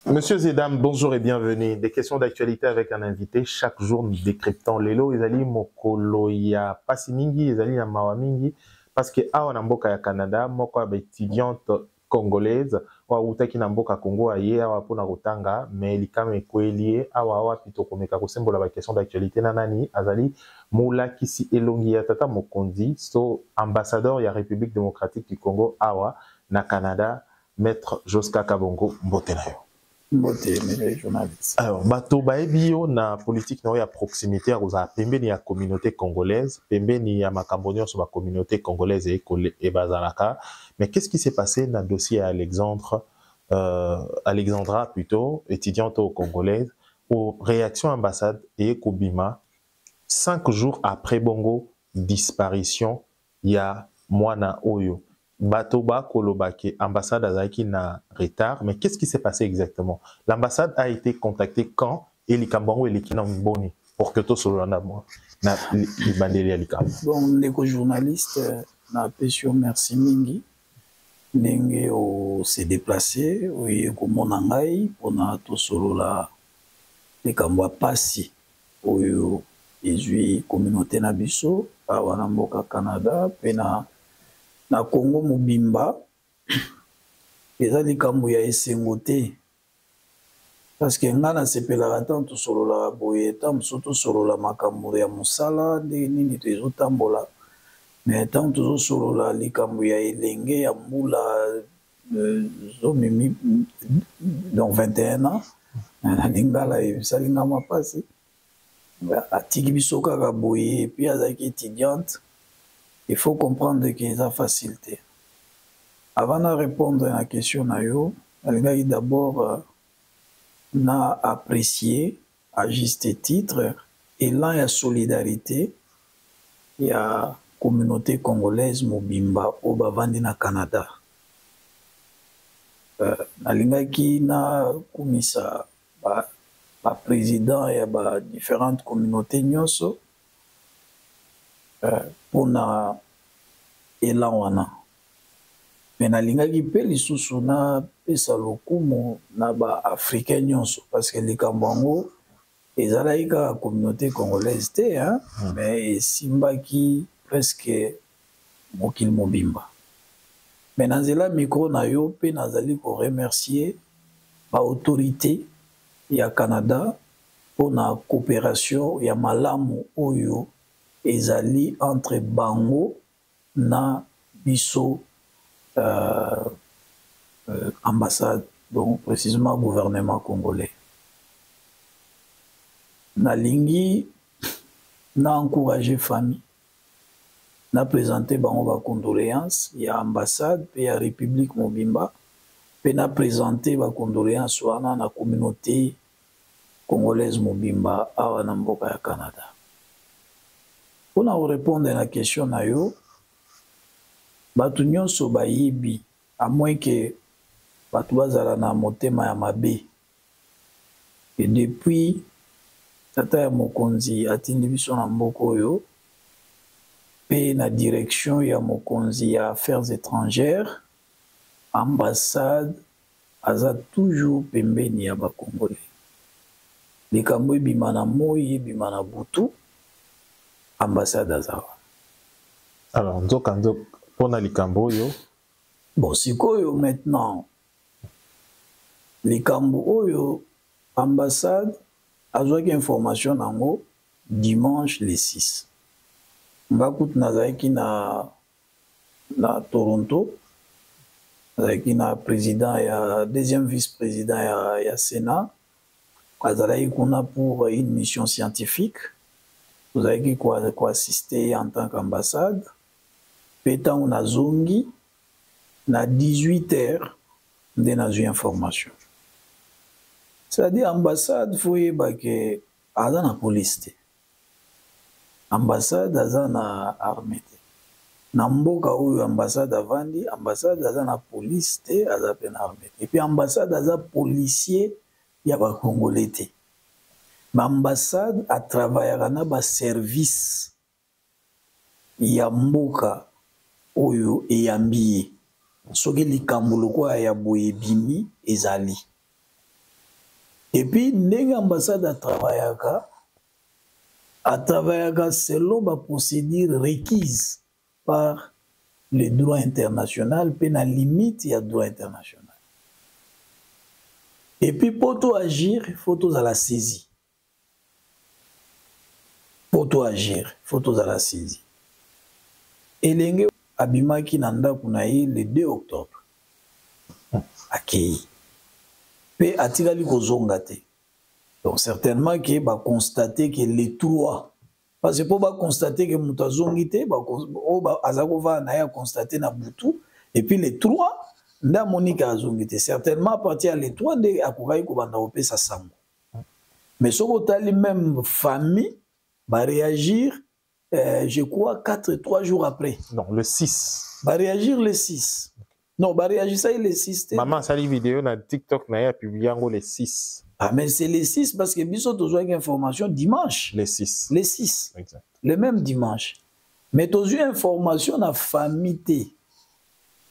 Monsieur Zedam, bonjour et bienvenue. Des questions d'actualité avec un invité. Chaque jour, nous décryptons lelo ezali mokolo ya pasi mingi, ezali ya mawa mingi, parce que awa na mboka ya Canada, moko ya étudiante congolaise, wa utaki na mboka Congo aye awa pona kotanga, mais likama ekweli awa awa pito komeka kosembola ba question d'actualité na nani azali Moula Kisi Elongi ya tata mokonzi, so ambassadeur ya République démocratique du Congo awa na Canada, maître Joska Kabongo Mbotenayo. Alors, bato baebi yo na politique na ya proximité ya kozala pembeni ya communauté congolaise, pembeni ya makambo nyonso ba communauté congolaise et bazalaka. Mais qu'est-ce qui s'est passé dans le dossier à Alexandra plutôt, étudiante congolaise, aux réactions ambassade et Kobima, 5 jours après Bongo disparition, il y a Mwana Oyo. Batoba Kolobake, ambassade azaki na retard, mais qu'est-ce qui s'est passé exactement? L'ambassade a été contactée quand et Likambango et Likina Mboni pour que tout soit là moi na libandeli ya Likamba. Bon, les journalistes na pesio merci mingi ndenge o se déplacer oye komona ngai pona to solo la Likambo pasi oyo ezui communauté na biso awa na mboka Canada pe na Congo mobimba eza likambo ya esengo te parce que nga na sepelaka ntango tosolola boye ntango mosusu tosolola makambo ya mosala nde nini tozotambola mais ntango tozosolola likambo ya elenge ya mbula zomemi donc 21 ans na lingala esalinga mapasi atiki biso kaka boye epuis azalaki étudiante. Il faut comprendre que c'est facile. Avant de répondre à la question, d'abord n'a apprécié à juste titre et là il y a solidarité, il y a communauté congolaise Mobimba au Bavandi na Canada. Nalingaki na kumisa ba président et ba différentes communautés nyonso pour na elan wana mais nalingaki pe lisusu na pesa lokumu na ba africain nyonso parce que likambo yango ezalaki kaka communauté congolaise te hein? Mais esimbaki presque mokili mobimba mais nanzela micro na yo pe nazali ko remercier ba autorité ya Canada pour na coopération ya malamu oyo ezali entre bango na biso ambassade, donc précisément gouvernement congolais. Nalingi na encouragé famille, na présenté bango ba condoléances, il y a ambassade, puis il y a République Mobimba, puis na présenté ba condoléances wana na communauté congolaise Mobimba awa na mboka ya Canada. Pour répondre à la question, batu nyonso bayibi, à moins que batu bazala na motema ya mabe. Et depuis, tata ya mokonzi atindi biso na mboko oyo, pe na direction ya mokonzi ya affaires étrangères, ambassade, aza toujours pembeni ya ba Congolais. Likambo ebima na moi, ebima na butu, ambassade azawa. Alors, nzoka pona likambo yo. Bon, sikoyo maintenant, likambo oyo, ambassade, azwaki information nango dimanche le 6. Ngakut nazaki na Toronto, nazaki na président ya deuxième vice-président ya Sénat, azalaki kuna pour une mission scientifique. Vous avez quoi assister en tant qu'ambassade. Pétant on a zongi, na 18h, on a eu information. C'est-à-dire ambassade, il faut que la police. Ambassade, azana armée. Namboka ou ambassade avandi, ambassade azana police, azapen armée. Et puis ambassade aza policier, il y a pas congolais. L'ambassade a travaillé à un service ya mboka oyo eyambi soki likambo lokwa ya boye bimi ezali Et puis, l'ambassade a travaillé selon la procédure requise par le droit international, puis la limite, il y a le droit international. Et puis, pour tout agir, il faut tout à la saisie. Pour tout agir, il faut tout à la saisie. Et l'engue abimaki nanda kunaï le 2 octobre. Akei. Puis, atikali kozongate. Donc, certainement qu'il va constater que les 3, parce que pour constater que Moutazongite, Azakova n'a constaté na Boutou, et puis les 3, n'a Monique Azongite. Certainement, à partir des 3, de Akoukaï Kobanda Opé Sassango. Mais ce que les mêmes familles va réagir, je crois, 3 jours après. Non, le 6. Va réagir le 6. Non, va réagir ça le 6. Maman, ça les vidéos dans TikTok, n'a publié le 6. Ah, mais c'est les 6 parce que Bisso a besoin d'informations dimanche. Les 6. Les 6. Exact. Le même dimanche. Mais tu as eu information à famille.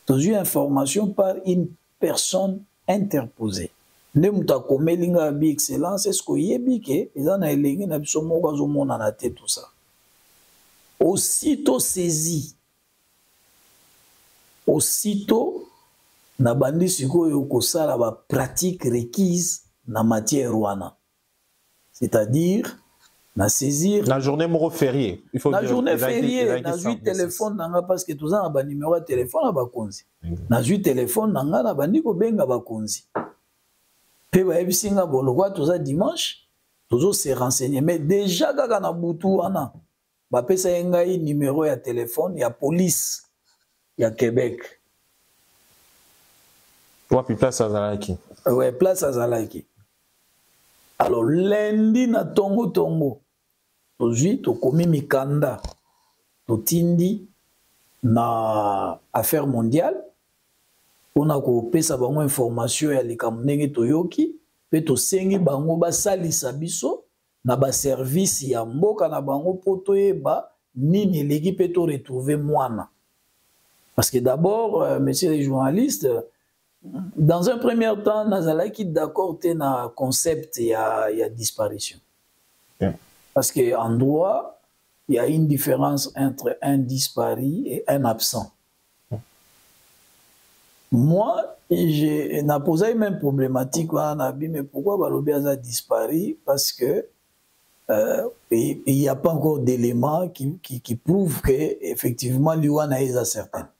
Tu as eu information par une personne interposée. Ne muta komelinga bi excellence est-ce que yebike ezana elengi na biso moko azomona na tête tout ça. Aussitôt saisi. Aussitôt na bandi sikoyo kosala ba pratique requise na matière wana. C'est-à-dire na saisir la journée moro férié, il faut la dire journée fériée na 8 téléphone nanga parce que tous en ba numéro de téléphone ba konzi. Na 8 téléphone nanga na bandi ko benga ba konzi. Pe ba ebisinga bolokwa tous dimanche, tous se renseigner mais déjà kaka na butu wana ba pesa ngai numéro ya téléphone ya police ya Québec. Puis place à Zalaki. Ouais, place à Zalaki. Alors, lundi na tongo tongo, tozui to komi mikanda, to tindi na affaire mondiale, on a ko pesa bango information ya likambo ndenge toyoki, pe to sengi bango basalisa biso na ba service ya mboka na bango po toyeba nini eleki pe to retrouver mwana. Parce que d'abord, messieurs les journalistes, dans un premier temps, Nazalaki d'accord avec un concept il y a disparition. Yeah. Parce qu'en droit, il y a une différence entre un disparu et un absent. Yeah. Moi, j'ai posé même problématique, mais pourquoi Balobia a disparu? Parce que il n'y a pas encore d'éléments qui prouvent qu'effectivement, l'Iwana est certain.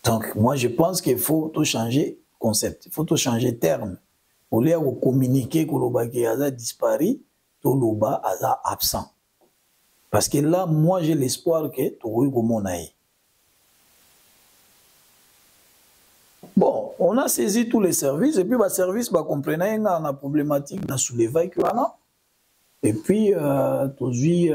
Donc, moi, je pense qu'il faut tout changer concept, il faut tout changer terme. Au lieu de communiquer que l'Obaki a disparu, tout l'Oba a absent. Parce que là, moi, j'ai l'espoir que tout le monde aille. Bon, on a saisi tous les services, et puis le service comprenait la problématique de soulever. Et puis, aujourd'hui,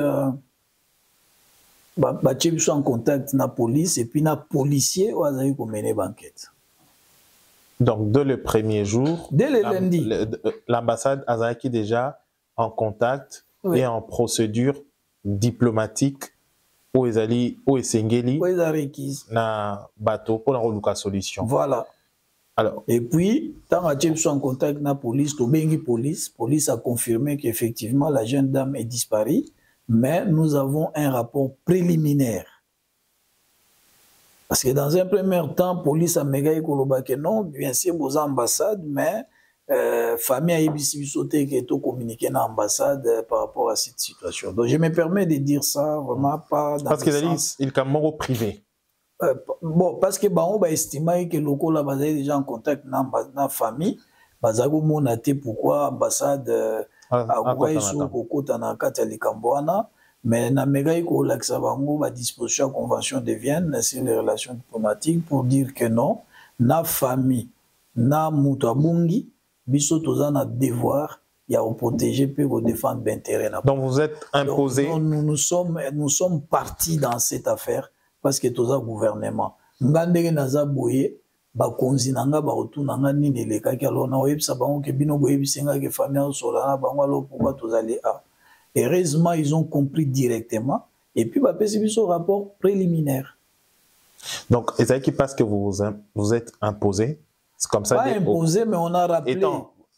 je suis en contact avec la police et puis les policiers ont mené l'enquête. Donc, dès le premier jour, dès le lundi, l'ambassade a été déjà en contact et en procédure diplomatique pour les Sengeli na bateau pour la solution. Voilà. Alors, et puis, quand je suis en contact avec la police, la police a confirmé qu'effectivement la jeune dame est disparue. Mais nous avons un rapport préliminaire. Parce que dans un premier temps, la police a méga que non, bien sûr, vos ambassades, mais famille a été communiqué dans l'ambassade par rapport à cette situation. Donc je me permets de dire ça vraiment pas dans parce qu'il est au privé. Bon, parce que on va estimer que le local là déjà en contact dans la famille, bazago monaté pourquoi l'ambassade mais na mega iko laksa bango ba disposition convention de Vienne sur les relations diplomatiques pour dire que non na famille na mutabungi biso tozana devoir ya protéger pe ko défendre l'intérêt. Donc vous êtes imposé. Donc, nous sommes partis dans cette affaire parce que toza gouvernement ngandeke naza boye ba konzi nanga ba retourna nga nini le kaki alors na websa bango ke bino boye bisenga ke famille solana bango alors pourquoi tozali a. Heureusement, ils ont compris directement. Et puis, bah, c'est un rapport préliminaire. Donc, est-ce parce que vous êtes imposé? C'est comme ça. Pas imposé, mais on a rappelé.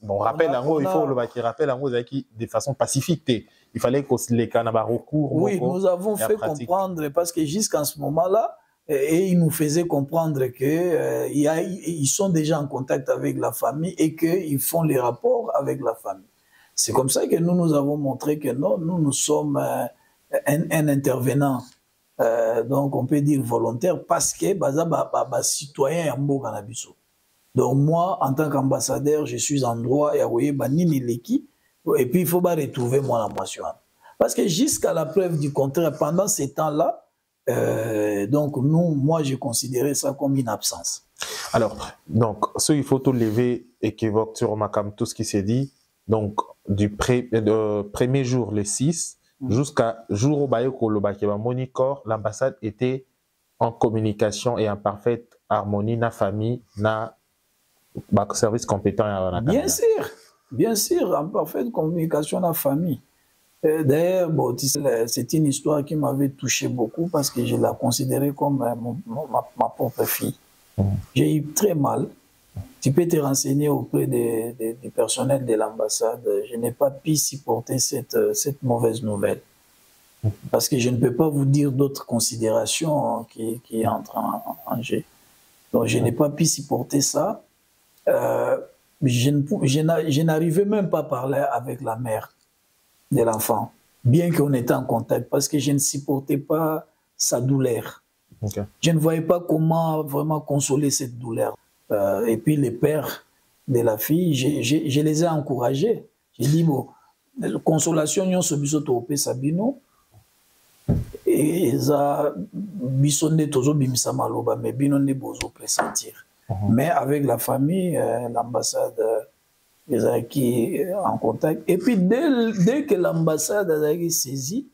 bon, rappel il faut le qui rappelle en de façon pacifique. Il fallait qu'on se les canne recours. Oui, nous avons fait comprendre parce que jusqu'à ce moment-là, et ils nous faisaient comprendre que ils sont déjà en contact avec la famille et qu'ils font les rapports avec la famille. C'est comme ça que nous avons montré que non, nous sommes un intervenant, donc on peut dire volontaire, parce que citoyen en biso. Donc moi, en tant qu'ambassadeur, je suis en droit et et puis il faut retrouver mon ambition. Parce que jusqu'à la preuve du contraire, pendant ces temps-là, donc moi, j'ai considéré ça comme une absence. Alors, donc, ce il faut tout lever et qu'évoque sur Makam tout ce qui s'est dit. Donc, du premier jour, le 6, jusqu'à jour où l'ambassade était en communication et en parfaite harmonie, na famille, na service compétent. Bien sûr, en parfaite communication, na famille. D'ailleurs, bon, c'est une histoire qui m'avait touché beaucoup parce que je la considérais comme ma propre fille. J'ai eu très mal. Tu peux te renseigner auprès du personnel de l'ambassade. Je n'ai pas pu supporter cette mauvaise nouvelle. Parce que je ne peux pas vous dire d'autres considérations qui entrent en jeu. Donc, je n'ai pas pu supporter ça. Je n'arrivais même pas à parler avec la mère de l'enfant, bien qu'on était en contact, parce que je ne supportais pas sa douleur. Okay. Je ne voyais pas comment vraiment consoler cette douleur. Et puis les pères de la fille, je les ai encouragés. J'ai dit, bon, consolation, nous sommes Sabino, et ça, bisonne tozo bimisa maloba, mais bino ne bozo pressentir. Mais avec la famille, l'ambassade, qui en contact. Et puis, dès que l'ambassade a été saisie,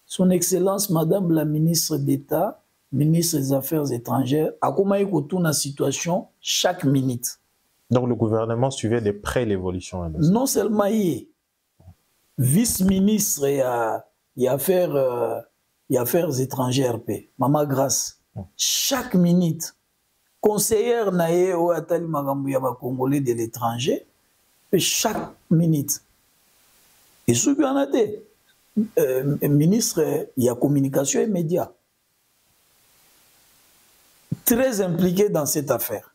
son Excellence, Madame la ministre d'État, ministre des Affaires étrangères, a commencé à tourner la situation chaque minute. Donc, le gouvernement suivait de près l'évolution. Non seulement il est vice-ministre et affaires étrangères, Maman Grace, chaque minute, conseillère naïe ou atali magambu ya ba Congolais de l'étranger, chaque minute. Et ce qu'il y en a des ministres, il y a communication et médias. Très impliqués dans cette affaire.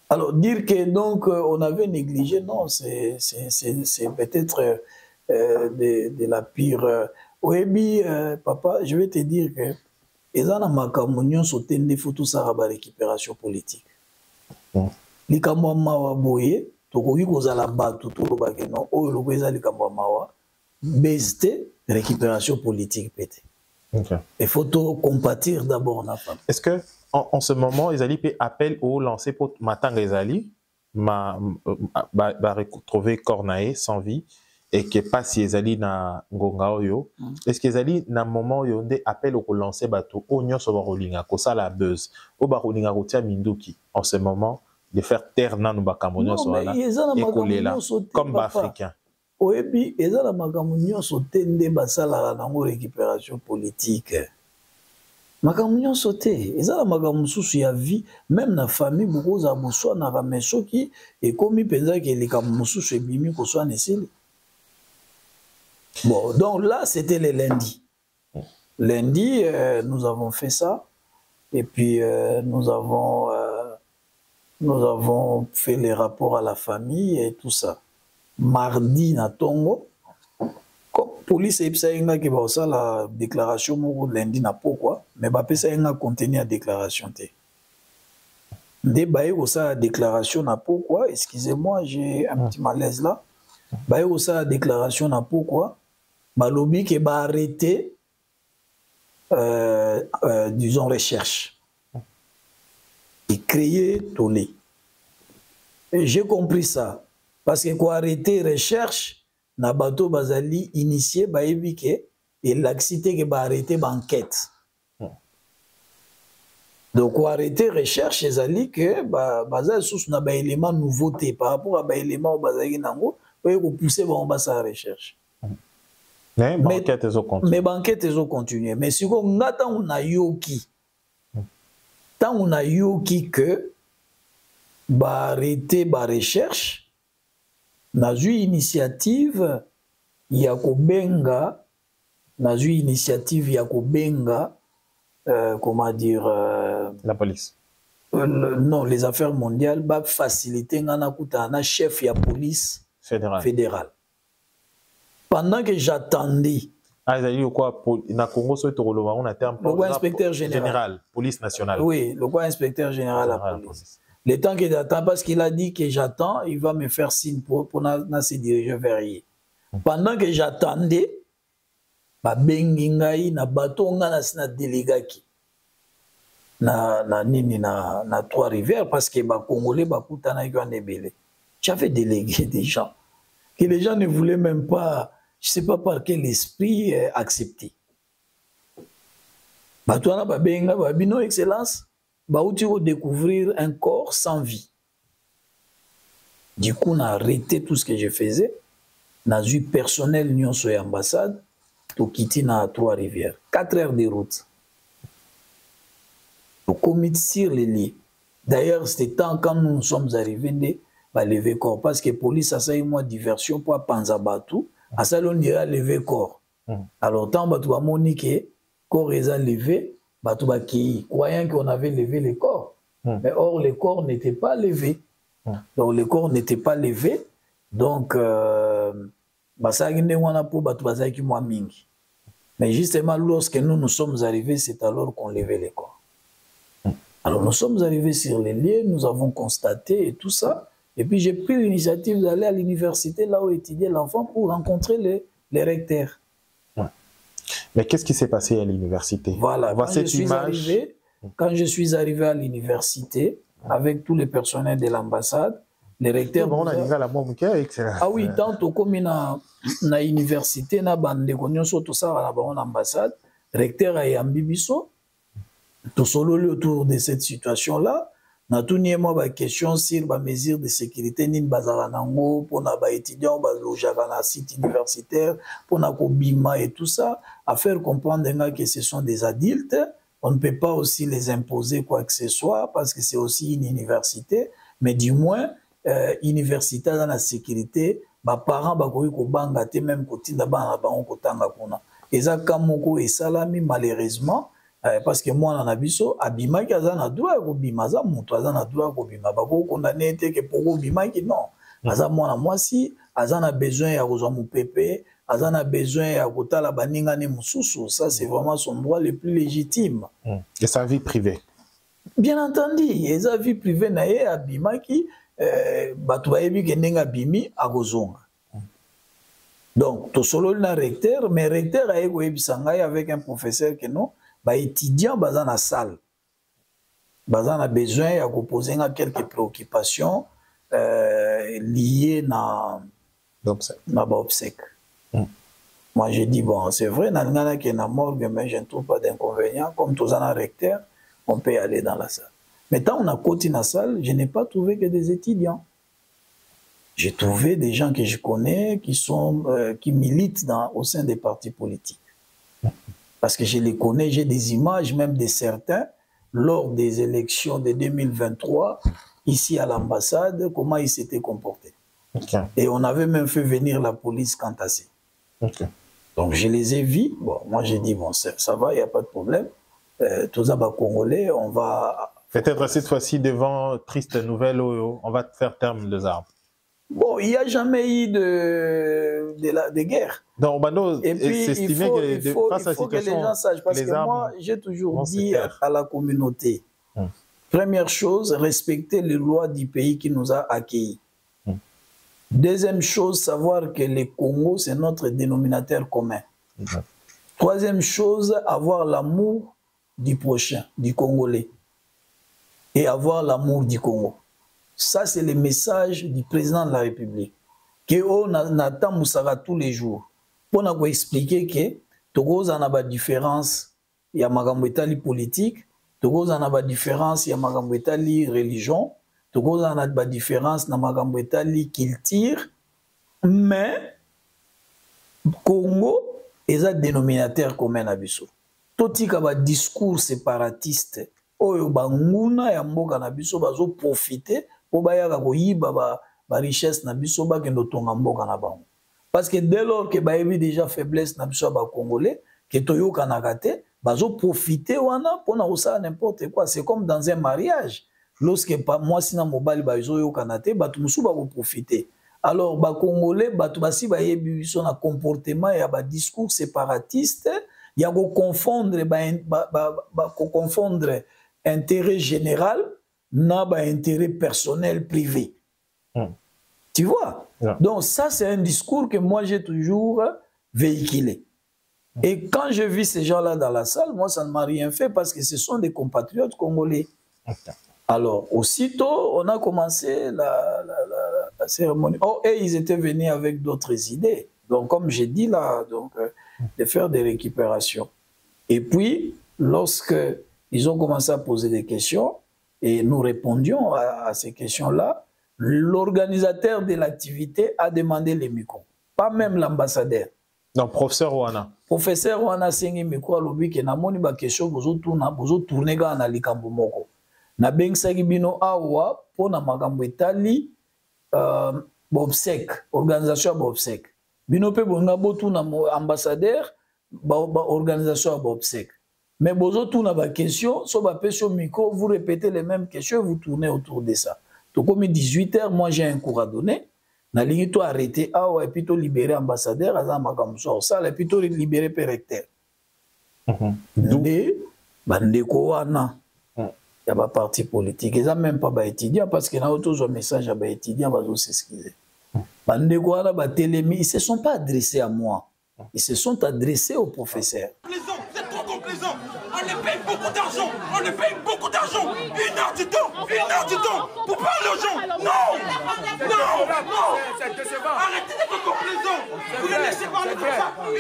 Alors, dire que donc on avait négligé, non, c'est peut-être de la pire. Oui, papa, je vais te dire que ils ont makamunion sauté des photos à la récupération politique. Les kamwa boye. Tokoki kozala bato to lobake non oyo loko ezali kamwa mawa beste récupération politique pété. Okay. Il faut compatir d'abord na femme. Est-ce que en ce moment Ezali peut appel au lancer pour matanga Ezali retrouver Cornae sans vie et que pas si Ezali na ngonga oyo est-ce que Ezali na moment yo ndé appel au lancer bato onyo so barolinga ko ça la buzz au barolinga rotia minduki en ce moment de faire taire nanu bakamonyo so là et là comme africain. Et puis ezala makamonyo so tende basala nango récupération politique. Makamonyo sauté ezala makamususu ya vie même na famille beaucoup za boswa na rameso qui et comme penza que les kamususu e bimi ko so nesili. Bon, donc là c'était le lundi. Lundi nous avons fait ça et puis nous avons fait les rapports à la famille et tout ça. Mardi, na Tongo, comme police et psaïnga qui va ça la déclaration lundi na pourquoi, mais ba psaïnga contenu la déclaration té. Dès baï ça la déclaration na pourquoi, excusez-moi, j'ai un petit malaise là. Baï ça la déclaration na pourquoi, ba lobby qui va arrêter disons recherche. Et créer tollé. J'ai compris ça. Parce que quoi arrêter recherche, na bateau bazali initié ba ebike et l'accité que ba arrêter banquette. Donc quoi arrêter recherche ezali que bazali sous na ba élément nouveauté par rapport à ba élément bazali nango pour pousser ba sa recherche. Mais banquette ezo continuer. Mais banquette ezo continuer. Mais si on ngata on a yoki tant on a yoki que bah arrêter bah recherche na zui initiative ya kobenga comment dire la police. Non, les affaires mondiales va faciliter ngana kutana chef ya police fédérale. Pendant que j'attendais le inspecteur général, police nationale. Oui, le quoi inspecteur général à la police. Le temps que j'attends, parce qu'il a dit que j'attends, il va me faire signe pour se diriger vers lui. Pendant que j'attendais, ba bengi ngai na bato ngana sina délégaki na Trois-Rivières parce que ba Congolais ba kutana yo nebele. J'avais délégué des gens que les gens ne voulaient même pas, je sais pas par quel esprit accepter. Bato na ba benga ba bino excellence ba outi découvrir un corps sans vie. Du coup, on a arrêté tout ce que je faisais. On a eu personnel union sur l'ambassade. Tout quitter na Trois-Rivières. 4 heures de route. Au comité sur les lits. D'ailleurs, c'était temps quand nous sommes arrivés à lever corps. Parce que la police a eu moi diversion pour Panzabatou. À ça, on dirait lever corps. Alors, tant que tu as moniqué, corps est levé, croyant qu'on avait levé les corps. Mais or, les corps n'étaient pas levés. Donc, les corps n'étaient pas levés. Donc, mais justement, lorsque nous sommes arrivés, c'est alors qu'on levait les corps. Alors, nous sommes arrivés sur les lieux, nous avons constaté et tout ça. Et puis, j'ai pris l'initiative d'aller à l'université, là où étudiait l'enfant, pour rencontrer les recteurs. Mais qu'est-ce qui s'est passé à l'université? Voilà, quand je suis arrivé à l'université, avec tous les personnels de l'ambassade, les recteurs... Ah oui, tantôt comme na université, na bande konyoso tout ça à l'ambassade, recteur a yambi biso, tout solo autour de cette situation-là, na tout niema ba question sur ba mesures de sécurité nin bazara nango pour na ba étudiants ba lojaka na site universitaire pour na ko bima et tout ça, à faire comprendre que ce sont des adultes. On ne peut pas aussi les imposer quoi que ce soit parce que c'est aussi une université, mais du moins, université dans la sécurité, les parents banga te même kotinda bana bango kotanga kuna. Eza kamoko et salami malheureusement parce que moi na biso abima ki azana droit ko bima za mutu azana droit ko bima bako condamné te que pour bima ki non. Aza mwana mwasi azana besoin ya kozwa mupepe. Azana besoin ya kotala baninga ne mususu, ça c'est vraiment son droit le plus légitime. Et sa vie privée. Bien entendu, et sa vie privée na ye abimaki batu bayebi ke ndenge abimi akozonga. Donc to solo na recteur, mais recteur aye koyebisa ngai avec un professeur que non, ba étudiant baza na salle. Baza na besoin ya poser quelques préoccupations liées na obsèque. Moi, j'ai dit, bon, c'est vrai, dans la morgue, mais je ne trouve pas d'inconvénient. Comme tous en recteur, on peut aller dans la salle. Mais quand on a continué la salle, je n'ai pas trouvé que des étudiants. J'ai trouvé des gens que je connais qui militent au sein des partis politiques. Parce que je les connais, j'ai des images même de certains, lors des élections de 2023, ici à l'ambassade, comment ils s'étaient comportés. Okay. Et on avait même fait venir la police Kantassi. Okay. Donc je les ai vus. Bon, moi j'ai dit, bon, ça va, il n'y a pas de problème. Tous les Congolais, on va... Peut-être cette fois-ci, devant triste nouvelle, on va faire terme des armes. Bon, il n'y a jamais eu de guerre. Donc, et puis, il faut que les gens sachent. Parce que moi, j'ai toujours dit à la communauté, première chose, respecter les lois du pays qui nous a accueillis. Deuxième chose, savoir que le Congo, c'est notre dénominateur commun. Troisième chose, avoir l'amour du prochain, du Congolais. Et avoir l'amour du Congo. Ça, c'est le message du président de la République. On attend Moussara tous les jours. Pour nous expliquer que Togo en a pas de différence, il y a Magambetali politique, Togo en a pas de différence, il y a Magambetali religion. Togo en a pas de différence dans Magambetali culture, mais Congo est un dénominateur commun à biso. Tout y a un discours séparatiste, oyo banguna ya mboka na biso bazo profiter pour baya ko yiba ba richesse na biso ba kendo tonga mboka na bango. Parce que dès lors que ba yebi déjà faiblesse na biso ba congolais que toyoka na kate bazo profiter wana pona osala n'importe quoi. C'est comme dans un mariage. Lorsque moi sina mobali bazo yoka na te batu musu ba profiter. Alors ba congolais batu basi ba yebi biso na comportement ya ba discours séparatiste ya ko confondre confondre intérêt général na ba intérêt personnel privé. Tu vois? Donc ça c'est un discours que moi j'ai toujours véhiculé. Et quand je vis ces gens-là dans la salle, moi ça ne m'a rien fait parce que ce sont des compatriotes congolais. Alors aussitôt on a commencé la cérémonie. Oh, et ils étaient venus avec d'autres idées. Donc comme j'ai dit là, donc de faire des récupérations. Et puis lorsque ils ont commencé à poser des questions et nous répondions à ces questions-là, l'organisateur de l'activité a demandé les micros, pas même l'ambassadeur. Donc, professeur Wana. Professeur Wana sengi micro à l'objet que namoni ba question bozo tourner na likambo moko. Na bengsaki bino awa pona makambo etali Bobsec, organisation Bobsec. Bino pe bonga botu na ambassadeur organisation Bobsec. Mais bozo tourna ba question, so ba question micro, vous répétez les mêmes questions, vous tournez autour de ça. Donc comme 18h, moi j'ai un cours à donner. Na ligne to arrêter et puis to libérer ambassadeur à makamso ça et puis to libérer recteur. De bandeko wana ya ba parti politique, ils ont même pas ba étudiant parce que na auto un message à ba étudiant va s'excuser. Bandeko wana ba télémi, ils se sont pas adressés à moi. Ils se sont adressés au professeur. On les paye beaucoup d'argent, on les paye beaucoup d'argent. 1 heure du temps pour parler aux gens. Non, c'est décevant. Arrêtez d'être complaisant. Vous les laissez parler comme ça. 1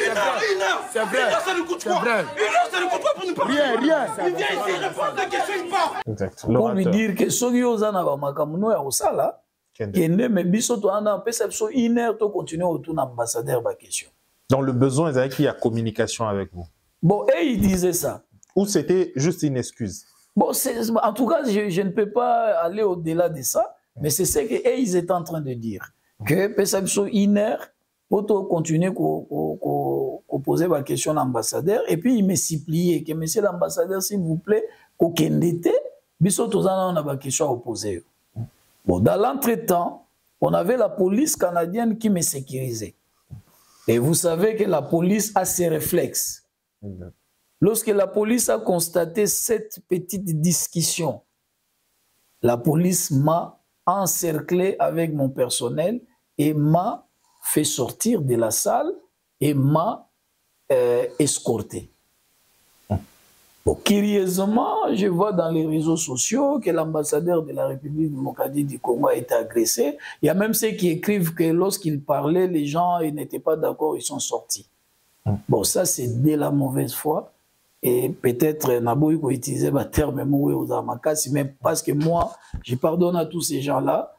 heure. C'est vrai. 1 heure, ça ne coûte quoi? 1 heure, ça ne coûte pas pour nous parler. Rien. Il vient ici répondre à des questions, il part. Exact. Pour lui dire que soki ozana ba makamuno ya osala, kende me biso to ana pesa biso 1 heure to continuer autour de l'ambassadeur ba question. Donc le besoin c'est qu'il y a communication avec vous. Bon, et il disait ça. Ou c'était juste une excuse? Bon, en tout cas, je ne peux pas aller au-delà de ça, mais c'est ce qu'ils étaient en train de dire. Que Pessabso 1 heure, pour continuer à poser ma question à l'ambassadeur, et puis il me suppliait que monsieur l'ambassadeur, s'il vous plaît, qu'au Kendete, on a ma question à poser. Bon, dans l'entretemps, on avait la police canadienne qui me sécurisait. Et vous savez que la police a ses réflexes. Lorsque la police a constaté cette petite discussion, la police m'a encerclé avec mon personnel et m'a fait sortir de la salle et m'a escorté. Bon, curieusement, je vois dans les réseaux sociaux que l'ambassadeur de la République démocratique du Congo a été agressé. Il y a même ceux qui écrivent que lorsqu'il parlait, les gens n'étaient pas d'accord, ils sont sortis. Bon, ça c'est de la mauvaise foi. Et peut-être Naboui peut utiliser le terme mais parce que moi, je pardonne à tous ces gens-là,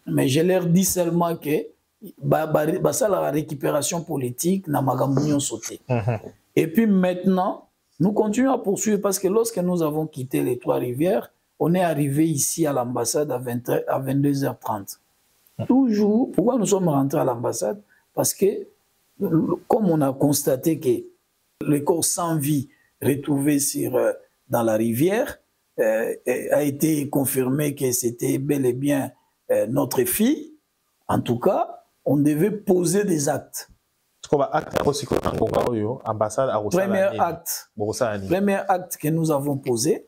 mais je leur dis seulement que ça la récupération politique n'a pas sauté. Et puis maintenant, nous continuons à poursuivre parce que lorsque nous avons quitté les Trois-Rivières, on est arrivé ici à l'ambassade à 22h30. Toujours, pourquoi nous sommes rentrés à l'ambassade? Parce que comme on a constaté que le corps sans vie retrouvé dans la rivière a été confirmé que c'était bel et bien notre fille, en tout cas, on devait poser des actes. Premier acte que nous avons posé,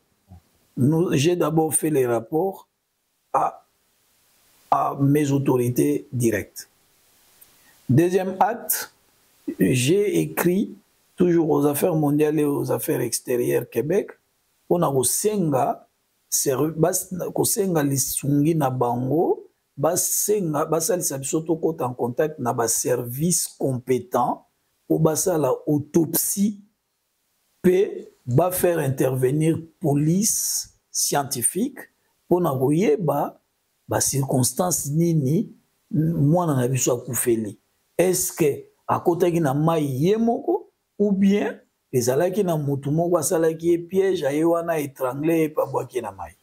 j'ai d'abord fait les rapports à mes autorités directes. Deuxième acte, j'ai écrit toujours aux affaires mondiales et aux affaires extérieures Québec, on a kosenga lisungi na bango, basalisa biso tokota en contact na ba service compétent pour basala autopsie pe ba faire intervenir police scientifique pour na koyeba ba circonstances nini mwana na biso akufeli. Est-ce que akotaki na mai yemoko ou bien les alaki na mutu moko asalaki piège aye wana étranglé pa boaki na mai.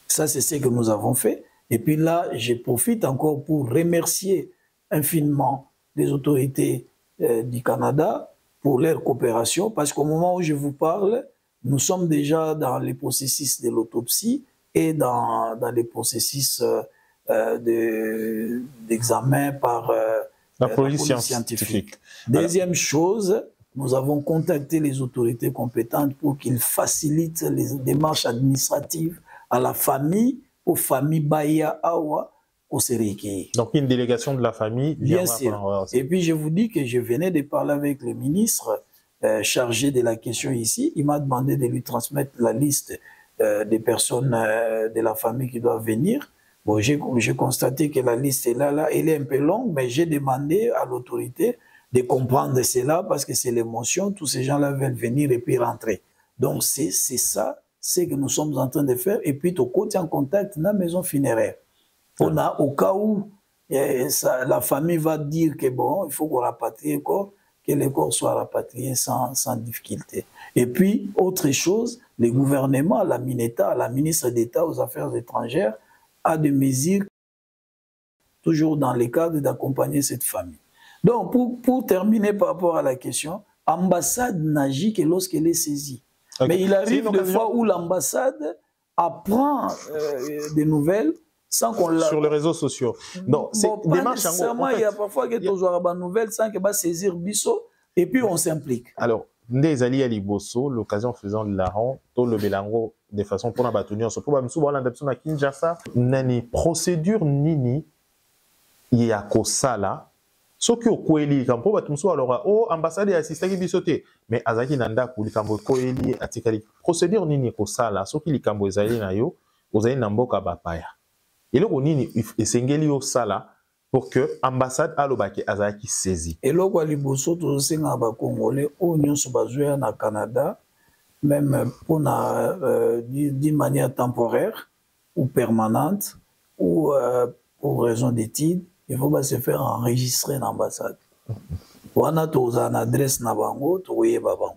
Ça c'est ce que nous avons fait Et puis là, je profite encore pour remercier infiniment les autorités du Canada pour leur coopération, parce qu'au moment où je vous parle, nous sommes déjà dans les processus de l'autopsie et dans les processus d'examen par la police scientifique. Deuxième chose, nous avons contacté les autorités compétentes pour qu'ils facilitent les démarches administratives à la famille, aux familles Bahia Awa, au Seriki. Donc une délégation de la famille. Bien sûr. Et puis je vous dis que je venais de parler avec le ministre chargé de la question ici. Il m'a demandé de lui transmettre la liste des personnes de la famille qui doivent venir. Bon, j'ai constaté que la liste est là, elle est un peu longue, mais j'ai demandé à l'autorité de comprendre cela parce que c'est l'émotion. Tous ces gens-là veulent venir et puis rentrer. Donc c'est ça, c'est que nous sommes en train de faire. Et puis au côté en contact dans la maison funéraire. On a au cas où la famille va dire que bon, il faut qu'on rapatrie le corps, que le corps soit rapatrié sans difficulté. Et puis, autre chose, le gouvernement, la MINETA, la ministre d'État aux Affaires étrangères, a des mesures toujours dans le cadre d'accompagner cette famille. Donc, pour terminer par rapport à la question, l'ambassade n'agit que lorsqu'elle est saisie. Okay. Mais il arrive des fois où l'ambassade apprend des nouvelles sans qu'on sur les réseaux sociaux. Donc, c'est démarche en gros. Il y a parfois que tu as des nouvelles sans que va saisir biso et puis on s'implique. Alors, Ndé Ali Aliboso, l'occasion faisant de la rang, tout le Bélango de façon pour la bâtonnière, surtout pour l'adaptation à Kinshasa, nani procédure nini yakosala. Ce qui est koeli quand pour batumso alors oh ambassade et assistant qui bisoté mais azaki nanda pour likambo koeli atikali procédure nini kosala ce qui likambo ezali na yo ozali na mboka bapaya. Et là, on esengeli au sala pour que l'ambassade alobaki azaki saisi. Et là, on liboso to senga ba congolais au nyonso bazouya na Canada même pour d'une manière temporaire ou permanente ou pour raison d'étude, il faut pas se faire enregistrer dans l'ambassade. Wana to za na adresse na bango to yeba bango.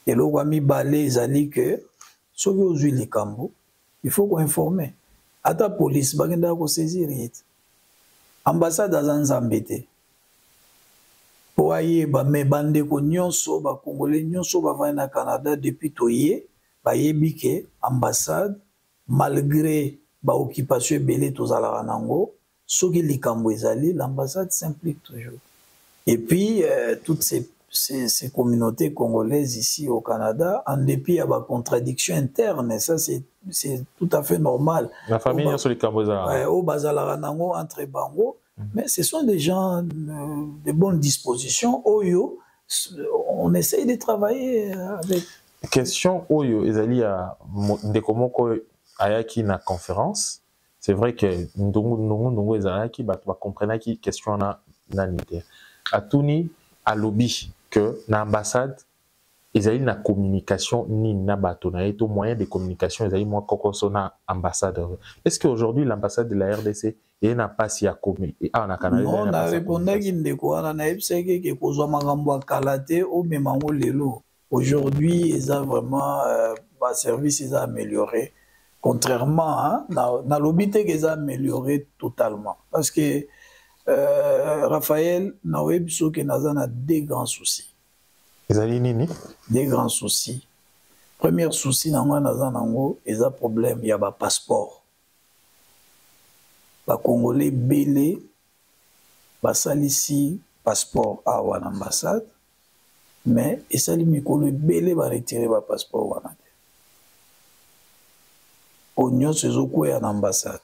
Et là, on mi balé ezali que soki ozui likambo, il faut qu'on informe. À ta police, bagenda ko saisir it. Ambassade azanzambe te. Po aye ba me bande ko nyonso ba congolais nyonso ba va na Canada depuis toye ba yebi ke ambassade malgré ba occupation belé tozala nango soki likambo ezali l'ambassade s'implique toujours. Et puis toutes ces communautés congolaises ici au Canada, en dépit à la contradiction interne, ça c'est tout à fait normal. La famille sur les Cambodgiens. Au Bazalaranango, entre Bango, mais ce sont des gens de bonnes dispositions. Oyo, on essaye de travailler avec. Question Oyo, Ezali a Ndekomoko Ayaki na conférence. C'est vrai que nous Ezali va comprendre qui question na nité. Atuni à lobby que l'ambassade ezali na communication ni na bato na eto moyen de communication ezali moi kokoso na ambassadeur. Est-ce qu'aujourd'hui l'ambassade de la RDC est na passe ya commun et en Canada? Non, on a répondu qu'il ndeko wana na ebseke ke kozwa makambo akalate o memango lelo. Aujourd'hui, ils ont vraiment ba service ils ont amélioré contrairement na lobité qu'ils ont amélioré totalement parce que Raphaël, na webso que nazana des grands soucis. Des grands soucis. Premier souci na nazana ngo, ils ont problème, il y a ba passeport. Ba Congolais belé, ba salisi passeport à wan ambassade, mais et sali mikolo belé ba retirer ba passeport wana. Onyo sezoko ya ambassade.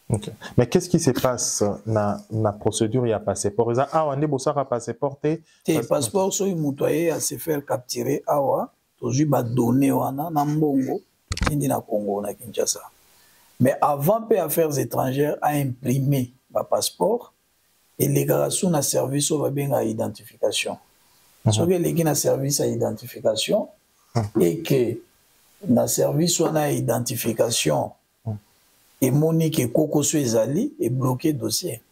Okay. Mais qu'est-ce qui se passe dans la procédure? Il y a passeport. Ah, on est beau ça à passeport. Tes passeports sont mutués à se faire capturer. Ah, toujours ba donner wana na mbongo indi na Congo na Kinshasa. Mais avant peu affaires étrangères a imprimé ba passeport et les déclaration na service va bien à identification. So que les na service à identification et que na service on a identification et Monique Koko Suezali est bloqué dossier.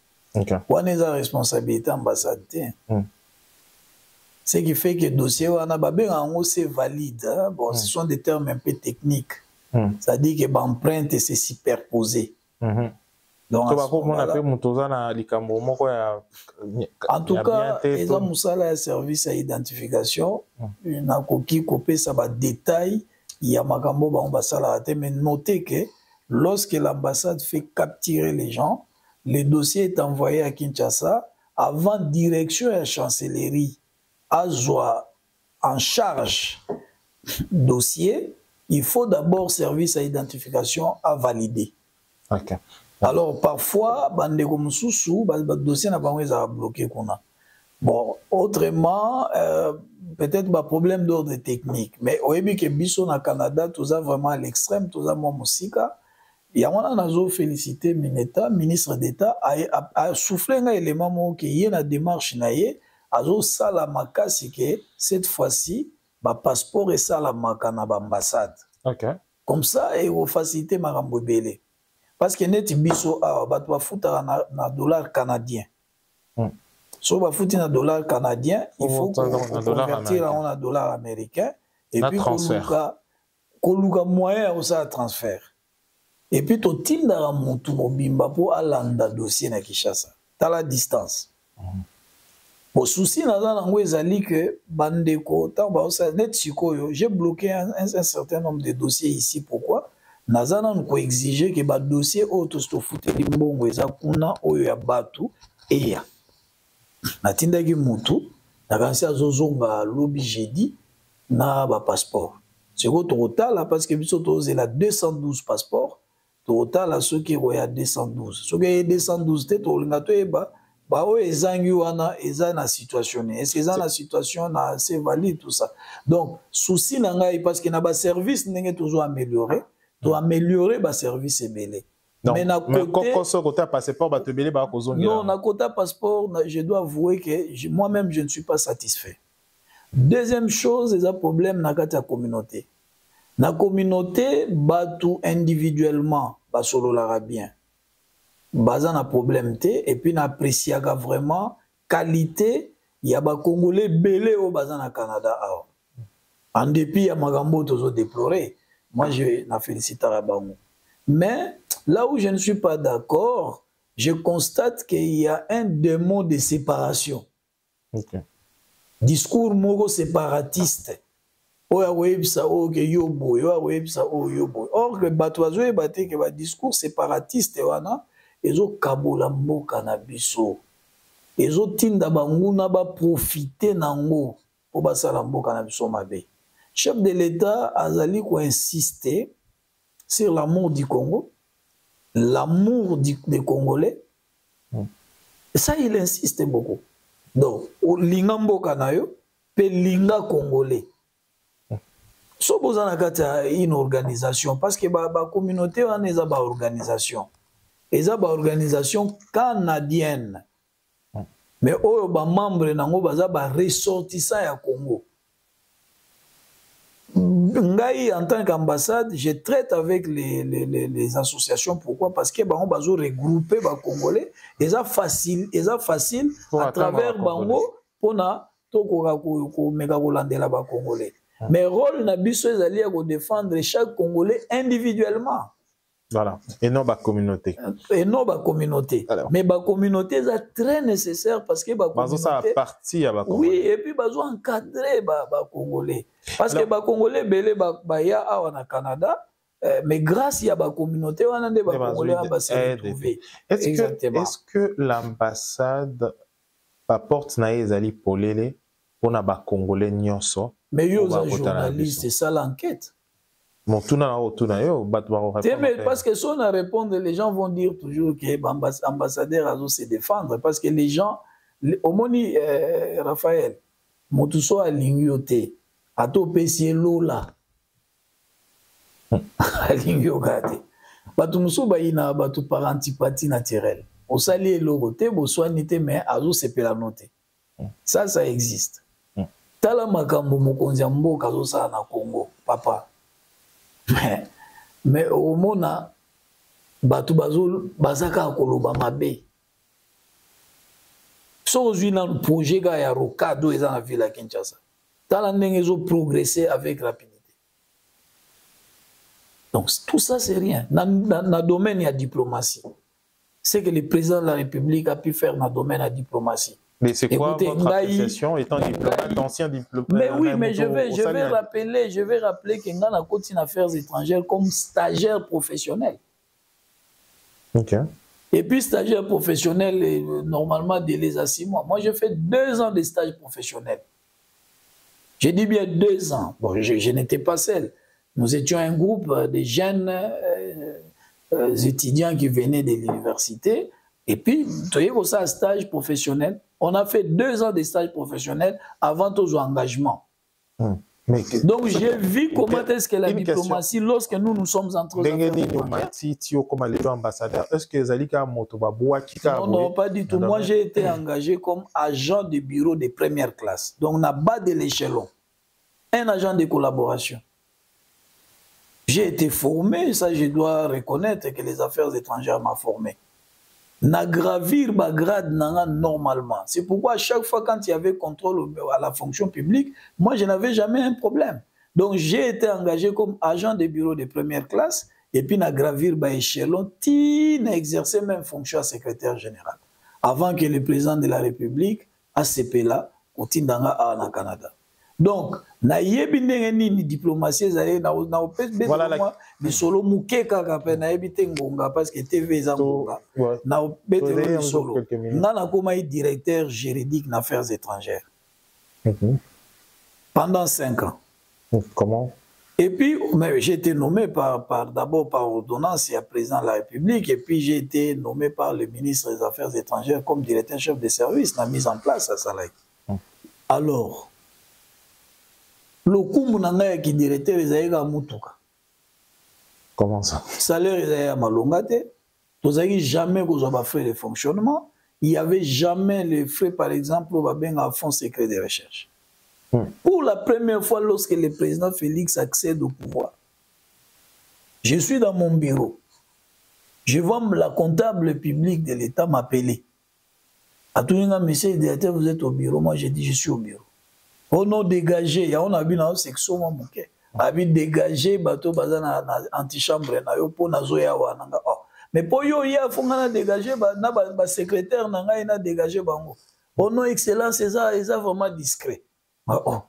On est la responsabilité ambassade. Ce qui fait que le dossier c'est valide. Bon, ce sont des termes un peu techniques. C'est-à-dire que l'empreinte c'est superposé. Donc, en tout cas, ils ont un service à identification. Il a copié ça va détail. Il y a makambo ambassade. Mais notez que lorsque l'ambassade fait capturer les gens, le dossier est envoyé à Kinshasa avant direction à la chancellerie à Zoa en charge dossier. Il faut d'abord service à identification à valider. Okay. Alors parfois, bandeko mususu, dossier n'a pas bloqué qu'on a. Bon, autrement, peut-être un problème d'ordre technique. Mais au début que biso na Canada, tout ça vraiment à l'extrême, tout ça mon musika. Il y a un félicité Mineta, ministre d'État, a soufflé un élément qui y a une démarche naie, a ça la maka c'est que cette fois-ci, ba passeport et ça la maka na ambassade. Okay. Comme ça, et au facilité marambo belé. Parce que net biso a ba to futa na dollar canadien. So ba futi na dollar canadien, il faut convertir en dollar américain et puis koluka moyen au ça transfert. Et puis to tim da mutu mobimba po alanda dossier na Kinshasa. Ta la distance. Au souci na zango ezali que bandeko tant ba ça net sikoyo, j'ai bloqué un certain nombre de dossiers ici. Pourquoi? Nazana nous exiger que ba dossier auto sto futeli mbongo eza kuna oyo ya batu eya natindaki mutu nakansi azozonga lobi jeudi na ba passeport c'est ko total parce que biso tozela 212 passeports total à ceux qui roya 212 ceux qui 212 te tolinga to eba ba o ezangi wana eza na situation est-ce que eza na situation na c'est valide tout ça donc souci na ngai parce que na ba service ndenge toujours améliorer doit améliorer le service belé. Mais na côté passeport ba te belé ba ko zongi. Non, na côté passeport, je dois avouer que moi-même je ne suis pas satisfait. Deuxième chose, c'est un problème na kata communauté. Na communauté batu individuellement ba solo l'arabien. Baza na problème té et puis na apprécier vraiment qualité ya ba congolais belé au baza na Canada. En dépit ya magambo tozo déplorer. Moi, je la félicite à Rabango. Mais là où je ne suis pas d'accord, je constate qu'il y a un démon de séparation. Okay. Discours moro séparatiste. Or, que Batouazo est battu que le discours séparatiste, ils ont kabola mboka na biso. Ils ont tinda banguna ba profiter nango pour basala mboka na biso mabe. Chef de l'État Azali ko insister sur l'amour du Congo, l'amour des Congolais. Et ça, il insiste beaucoup. Donc, linga mboka na yo, pe linga Congolais. So bozana kata une organisation parce que ba communauté on est ba organisation. Eza ba organisation canadienne. Mais oyo ba membre nango baza ba ressortissant ya Congo. Ngai, en tant qu'ambassade, je traite avec les associations. Pourquoi? Parce que on va regrouper les Congolais. Et ça facile à travers Bango pour na toko mega la Congolais. Mais rôle na biso ezali à défendre chaque Congolais individuellement. Voilà. Et non la communauté. Et non la communauté. Alors. Mais la communauté est très nécessaire parce que la communauté. Ça a parti à la Congolais. Oui, et puis besoin encadrer les Congolais. Parce que les Congolais belé ya au Canada, mais grâce à la communauté, on a des Congolais à se retrouver. Est-ce que l'ambassade apporte naïs ali polele pour na ba Congolais nyonso? Mais yo journaliste, c'est ça l'enquête. Parce que si on répond, les gens vont dire toujours que l'ambassadeur a se défendre. Parce que les gens, au moni Raphaël, Motuso a l'ingyote, a to pesier lola. A l'ingyogate. Batu muso ba ina batu par antipathie naturelle. Au sali logote, bo soignité, mais a se pelanote. Ça existe. Tala makambo mokonzi ya mboka zo sa na Congo, papa. Mais au mona batu bazaka koloba mabe so ozwi na projet ga ya rocado eza na ville ya Kinshasa tala ndenge zo progresser avec rapidité Donc tout ça, c'est rien. Dans le domaine de la diplomatie, c'est que le président de la République a pu faire dans le domaine de la diplomatie. Mais c'est quoi votre appréciation étant diplomate, ancien diplomate? Mais oui, mais je vais rappeler que Ngana continue affaires étrangères comme stagiaire professionnel. Ok. Et puis stagiaire professionnel, normalement, délai à 6 mois. Moi, j'ai fait 2 ans de stage professionnel. J'ai dit bien 2 ans. Bon, je n'étais pas seul. Nous étions un groupe de jeunes étudiants qui venaient de l'université. Et puis, tu voyez, ça, un stage professionnel. On a fait 2 ans de stage professionnel avant tous engagements. Donc, j'ai vu comment est-ce que la diplomatie, lorsque nous sommes entrés dans est-ce que Zalika Motobaboua qui Non, non, pas du tout. Moi, j'ai été engagé comme agent de bureau de première classe. Donc, on a bas de l'échelon. Un agent de collaboration. J'ai été formé, ça je dois reconnaître que les affaires étrangères m'ont formé. Na gravir ma grade normalement. C'est pourquoi à chaque fois quand il y avait contrôle à la fonction publique, moi je n'avais jamais un problème. Donc j'ai été engagé comme agent de bureau de première classe et puis na gravir ma échelon, n'a exercé même fonction à secrétaire général. Avant que le président de la République, ACP là, continue dans le Canada. Donc, na yebi ndenge ni diplomatie ezali na voilà ni solo mukeka kape na yebi tengonga parce que TV za ngonga na betelo solo ngana koma directeur juridique d'affaires étrangères pendant 5 ans. Comment? Et puis j'ai été nommé d'abord par ordonnance et à président de la République et puis j'ai été nommé par le ministre des Affaires étrangères comme directeur chef de service la mise en place à Salai. Alors le kumbu nanga qui directeur ezayeka mutuka. Comment ça? Salaire ezayeka malongate. Tozaki jamais kozwa frais de fonctionnement. Il y avait jamais les frais par exemple au babenga fonds secret de recherche. Pour la première fois lorsque le président Félix accède au pouvoir. Je suis dans mon bureau. Je vois la comptable publique de l'État m'appeler. A tout le monde, monsieur le directeur, vous êtes au bureau. Moi j'ai dit je suis au bureau. On a dégagé, on a vu dans la section, on a dégagé, bateau bazana antichambre, pour nazoya wananga. Mais pour yo, il y a fongana dégagé, ba secrétaire nanga ina dégagé bango. On a excellence, c'est vraiment discret. Oh,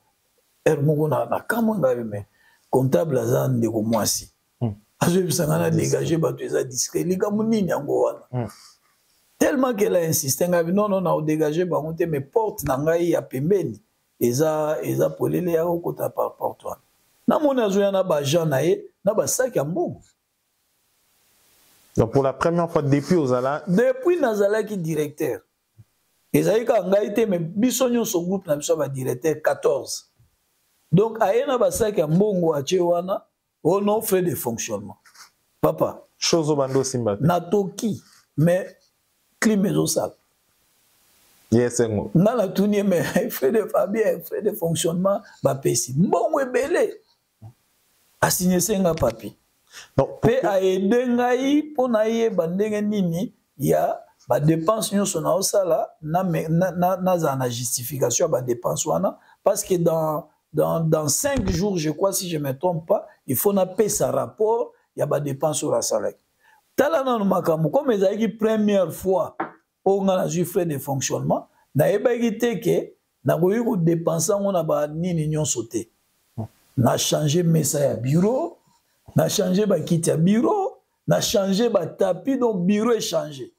ermugona na kamanga mais comptable azan de komwasi. Azo bisangana dégagé bateau eza discret, lika munini yango wana. Tellement qu'elle a insisté, non non na dégagé bango te mais porte nanga ya pembeni. Eza polele ya okota par portoire. Na mona zoya na ba gens na ye, na ba sac ya mbongo. Donc pour la première fois depuis nazala ki directeur. Ezaika ngai te mais biso nyonso groupe na biso ba directeur 14. Donc aye na ba sac ya mbongo ache wana, on fait de fonctionnement. Papa, chose au bando simba. Na toki mais climezo sale. Yes, nala tuni mais frais de famille, frais de fonctionnement, ba pesi. Mbongo ebele. A signé senga papi. Donc pe a aider ngai pona ye bandenge nini ya ba dépense nyonso na osala na za na justification ba dépense wana parce que dans 5 jours je crois si je me trompe pas, il faut na payer sa rapport ya ba dépense sur la salaire. Tala na makambo comme ezaki première fois on a eu frais de fonctionnement, na ebaki teke na koyi ko dépenser on a ba nini nyonso te. Na changé mesa ya bureau, na changé ba kiti ya bureau, na changé ba tapis donc bureau est changé.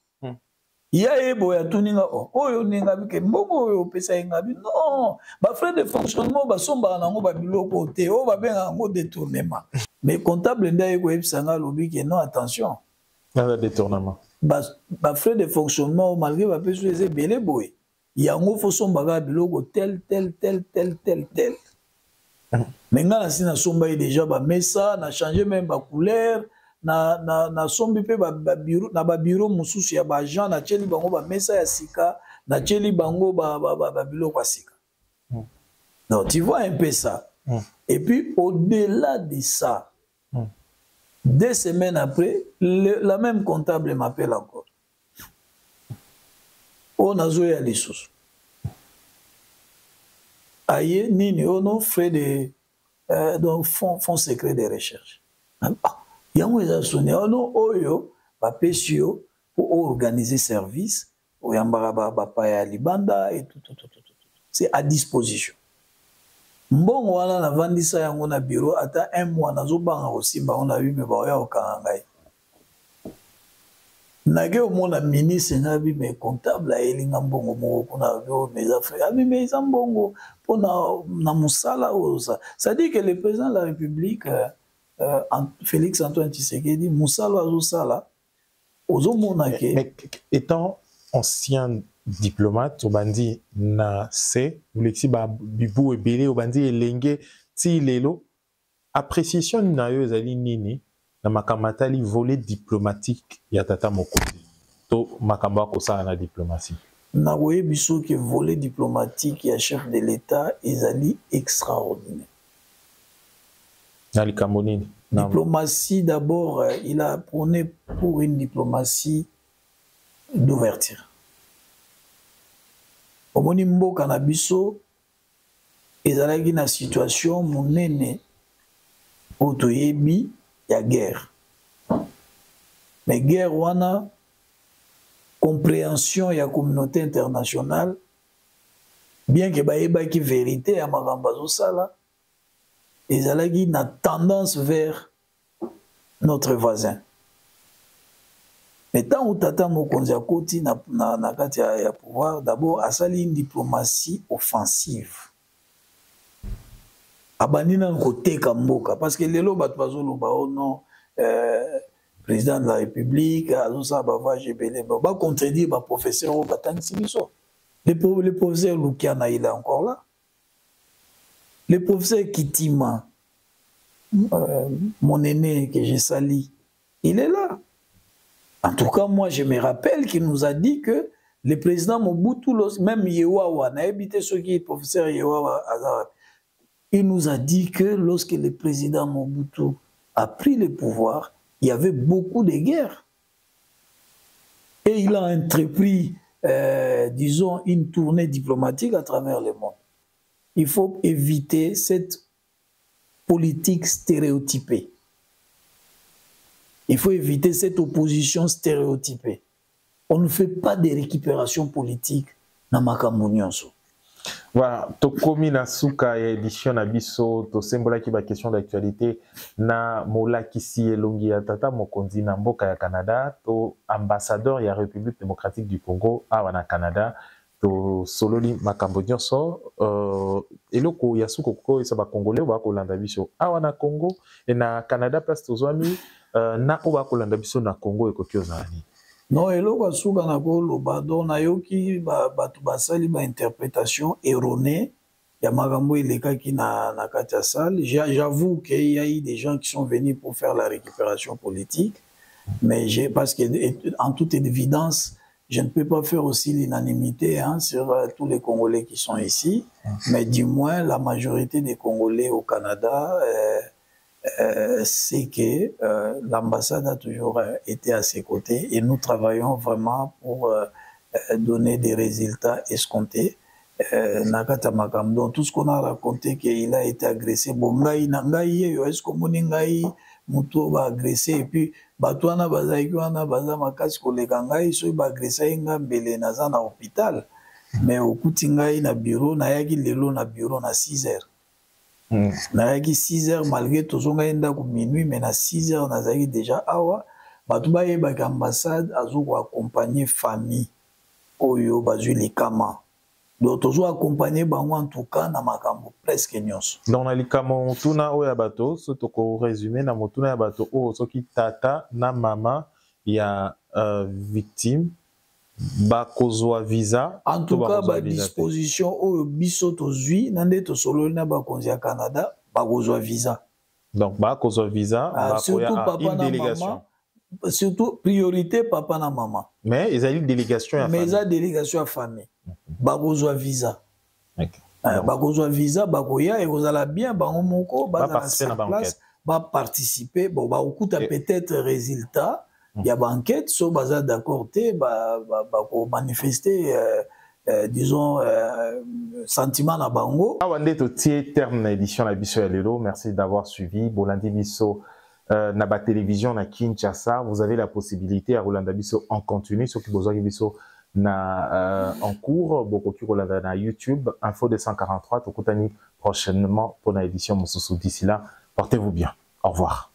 Ya ebo ya tuninga oyo ninga bike mbongo oyo pesa ngabi non, ba frais de fonctionnement ba somba nango ba biloko te, o ba benga ngo détournement. Mais comptable ndaye ko ebisanga lobi ke non attention. Le détournement. Ba frais de fonctionnement malgré ba peso eze belé boy. Yango fo somba ga biloko tel. Mais nga na somba déjà ba mesa na changer même ba couleur na sombi pe ba bureau na ba bureau mususu ya ba agent na tcheli bango ba mesa ya sika na tcheli bango ba biloko sika. Non, tu vois un peu ça. Et puis au-delà de ça, 2 semaines après, la même comptable m'appelle encore. On a joué à l'issous. Nini, on a fait des fonds secrets de recherche. yango eza sonné ono oyo bapesi yo pour organiser service oyambaka bapaya libanda et tout. C'est à disposition. Mbongo wana navandisa yango na bureau ata un mois nazobanga kosimba on a vu me baoya okanga ngai. Nage omona ministre ngabi me comptable ayelinga mbongo moko kuna yo mes affaires. Abi me eza mbongo pona na musala oza. Ça dit que le président de la République Félix Antoine Tshisekedi musala azosala ozomona ke mais étant ancien diplomate obandi na se mulexi ba bibu ebele obandi elenge ti lelo appréciation na yo ezali nini na makamatali volet diplomatique ya tata mokonzi to makamba kosala na diplomatie na voye biso ke volet diplomatique ya chef de l'État ezali extraordinaire na likambo nini diplomatie d'abord il a prôné pour une diplomatie d'ouverture. Omoni mboka na biso ezalaki na situation monene otoyebi ya guerre. Mais guerre wana compréhension ya communauté internationale bien que bayebaki vérité ya makambo azosala ezalaki na tendance vers notre voisin. Mais tant que Tata Mokonzi a koti na kati ya pouvoir, d'abord, asali une diplomatie offensive. Abanina côté Kamboka, parce que lelo batwazo loba oh non, président de la République, azosa bava jebele, ba contredire ba professeur au batang sibiso. Le professeur Lukiana il est encore là. Le professeur Kitima, mon aîné que j'ai sali, il est là. En tout cas, moi, je me rappelle qu'il nous a dit que le président Mobutu, même Yewawa, n'a habité ce qui est professeur Yewawa, il nous a dit que lorsque le président Mobutu a pris le pouvoir, il y avait beaucoup de guerres. Et il a entrepris, disons, une tournée diplomatique à travers le monde. Il faut éviter cette politique stéréotypée. Il faut éviter cette opposition stéréotypée. On ne fait pas de récupération politique dans makambo nyonso. Voilà, tokomi na suka ya édition na biso to sembola ki ba question d'actualité na molakisi elongi ya tata mokonzi na mboka ya Canada to ambassadeur ya République démocratique du Congo awa na Canada to sololi makambo nyonso eloko ya suko ko esa ba congolais ba ko landa biso awa na Congo et na Canada place tozwami na oba ko landa biso na Congo ekoki ozali. Non, eloko suka na ko loba do na yoki batu basali ba interprétation erronée ya makambo elekaki na kati ya salle. J'avoue qu'il y a eu des gens qui sont venus pour faire la récupération politique, mais parce que en toute évidence, je ne peux pas faire aussi l'unanimité sur tous les Congolais qui sont ici, mais du moins la majorité des Congolais au Canada, c'est que l'ambassade a toujours été à ses côtés et nous travaillons vraiment pour donner des résultats escomptés. Nakata Makamdo, tout ce qu'on a raconté qu'il a été agressé, bon, est-ce qu'on Muto va agresser et puis Batouana Bazaïkouana Baza Makas Kolegangai, so va agresser Inga Belenaza na hôpital. Mais au Koutingaï na bureau, na yagi lelo na bureau na 6 heures. Na yagi 6 heures malgré tout son gaïnda ku minuit, mais na 6 heures na zagi déjà awa. Batouba yeba ambassade azo ko accompagner famille Oyo Bazu Likama. Donc toujours accompagné bango en tout cas na makambo presque nyonso. Donc na likamo tuna oya bato so toko résumer na motuna ya bato o soki tata na mama ya victime ba kozwa visa en tout cas ba disposition oyo biso tozui na nde to solo na ba konzi ya Canada ba kozwa visa. Donc ba kozwa visa ba koya une délégation. Surtout priorité papa na maman. Mais ils ont une délégation à famille. Mais ils ont une délégation à famille. Bakozwa visa. Bakozwa visa, bakoya et vous allez bien, bango ba participer na place, ba participer, bon ba okuta peut-être résultat, il y a banquette, so baza d'accord té ba manifester disons sentiment na bango. Awande to tie terme na édition la biso ya lelo, merci d'avoir suivi. Bolandi biso na ba télévision na Kinshasa, vous avez la possibilité à Rolanda Biso en continu, ceux qui besoin Biso na en cours, beaucoup qui Rolanda na YouTube, Info 243, Tokutani prochainement pour l'édition Moussousou. D'ici là, portez-vous bien. Au revoir.